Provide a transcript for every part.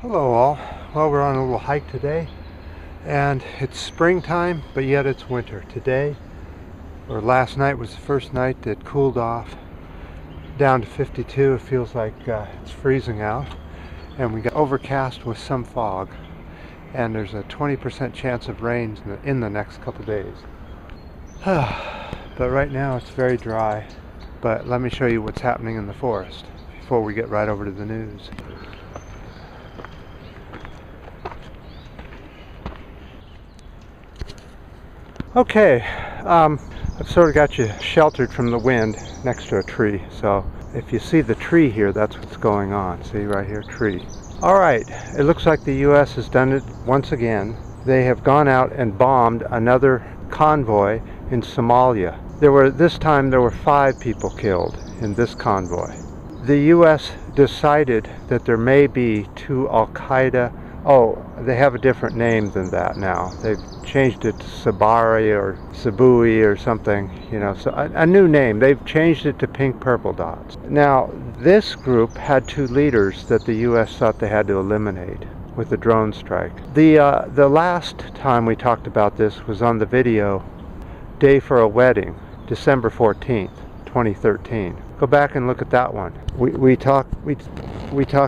Hello all. Well, we're on a little hike today and it's springtime, but yet it's winter. Today, or last night, was the first night that cooled off down to 52. It feels like it's freezing out, and we got overcast with some fog, and there's a 20% chance of rain in the next couple days. But right now it's very dry. But let me show you what's happening in the forest before we get right over to the news. Okay, I've sort of got you sheltered from the wind next to a tree. So if you see the tree here, that's what's going on. See right here, tree. All right, it looks like the U.S. has done it once again. They have gone out and bombed another convoy in Somalia. This time there were 5 people killed in this convoy. The U.S. decided that there may be 2 Al-Qaeda. Oh, they have a different name than that now. They've changed it to Sabari or Sabui or something, so a new name. They've changed it to pink purple dots. Now, this group had 2 leaders that the U.S. thought they had to eliminate with the drone strike. The last time we talked about this was on the video Day for a Wedding, December 14th, 2013. Go back and look at that one. We talk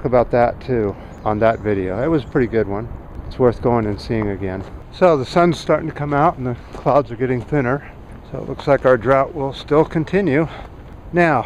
about that too on that video. It was a pretty good one. It's worth going and seeing again. So the sun's starting to come out and the clouds are getting thinner. So it looks like our drought will still continue. Now,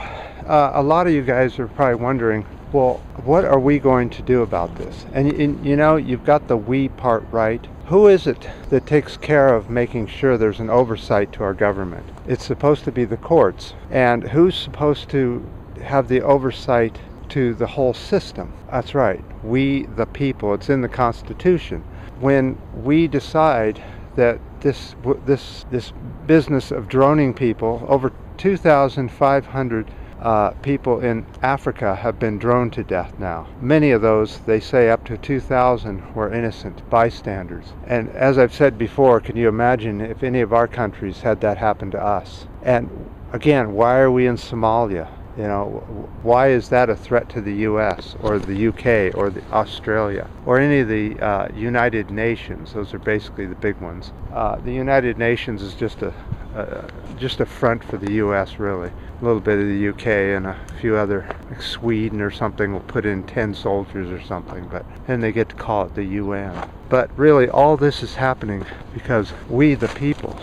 a lot of you guys are probably wondering, well, what are we going to do about this? And you've got the we part right. Who is it that takes care of making sure there's an oversight to our government? It's supposed to be the courts. And who's supposed to have the oversight to the whole system? That's right, we the people. It's in the Constitution. When we decide that this business of droning people, over 2,500 people in Africa have been droned to death now. Many of those, they say up to 2,000, were innocent bystanders. And as I've said before, can you imagine if any of our countries had that happen to us? And again, why are we in Somalia? Why is that a threat to the U.S. or the UK or Australia or any of the United Nations? Those are basically the big ones. The United Nations is just a front for the U.S. really. A little bit of the UK and a few other, like Sweden or something, will put in 10 soldiers or something, but then they get to call it the UN. But really, all this is happening because we, the people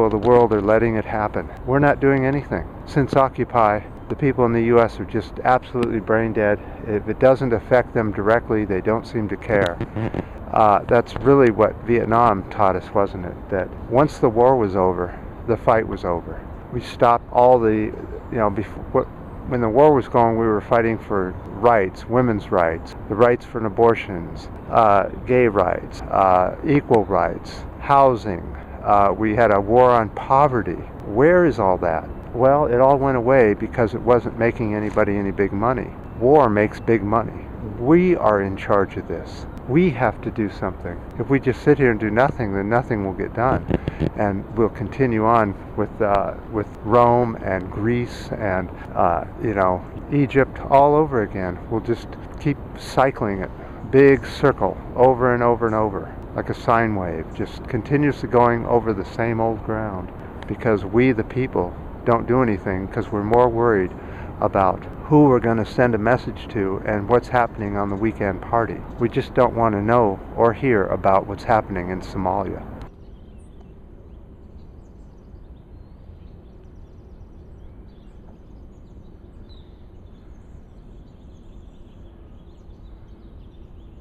of the world, are letting it happen. We're not doing anything. Since Occupy, the people in the U.S. are just absolutely brain dead. If it doesn't affect them directly, they don't seem to care. That's really what Vietnam taught us, wasn't it? That once the war was over, the fight was over. We stopped all the, when the war was going, we were fighting for rights, women's rights, the rights for abortions, gay rights, equal rights, housing. We had a war on poverty. Where is all that? Well, it all went away because it wasn't making anybody any big money. War makes big money. We are in charge of this. We have to do something. If we just sit here and do nothing, then nothing will get done. And we'll continue on with Rome and Greece and Egypt all over again. We'll just keep cycling it, big circle, over and over and over, like a sine wave, just continuously going over the same old ground. Because we, the people, don't do anything because we're more worried about who we're going to send a message to and what's happening on the weekend party. We just don't want to know or hear about what's happening in Somalia.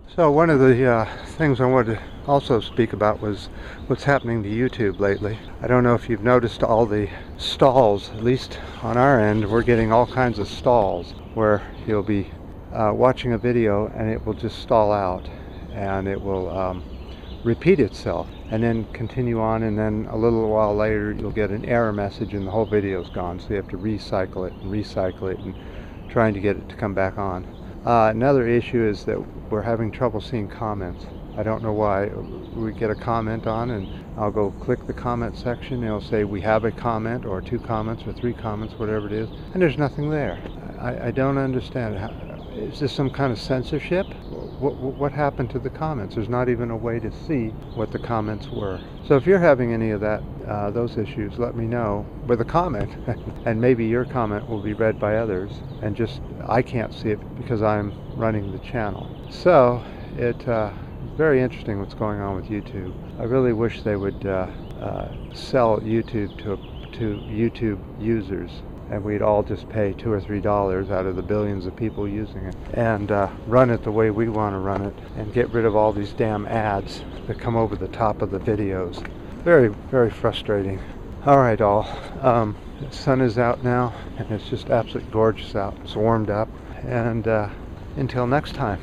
So one of the things I wanted to also speak about was what's happening to YouTube lately. I don't know if you've noticed all the stalls, at least on our end, we're getting all kinds of stalls where you'll be watching a video and it will just stall out and it will repeat itself and then continue on, and then a little while later you'll get an error message and the whole video's gone, so you have to recycle it and trying to get it to come back on. Another issue is that we're having trouble seeing comments. I don't know why. We get a comment on and I'll go click the comment section and it'll say we have a comment or 2 comments or 3 comments, whatever it is, and there's nothing there. I don't understand. Is this some kind of censorship? What happened to the comments? There's not even a way to see what the comments were. So if you're having any of those issues, let me know with a comment, and maybe your comment will be read by others, and just I can't see it because I'm running the channel. So it's very interesting what's going on with YouTube. I really wish they would sell YouTube to YouTube users, and we'd all just pay $2 or $3 out of the billions of people using it, and run it the way we want to run it, and get rid of all these damn ads that come over the top of the videos. Very, very frustrating. All right, all. The sun is out now, and it's just absolutely gorgeous out. It's warmed up, and until next time.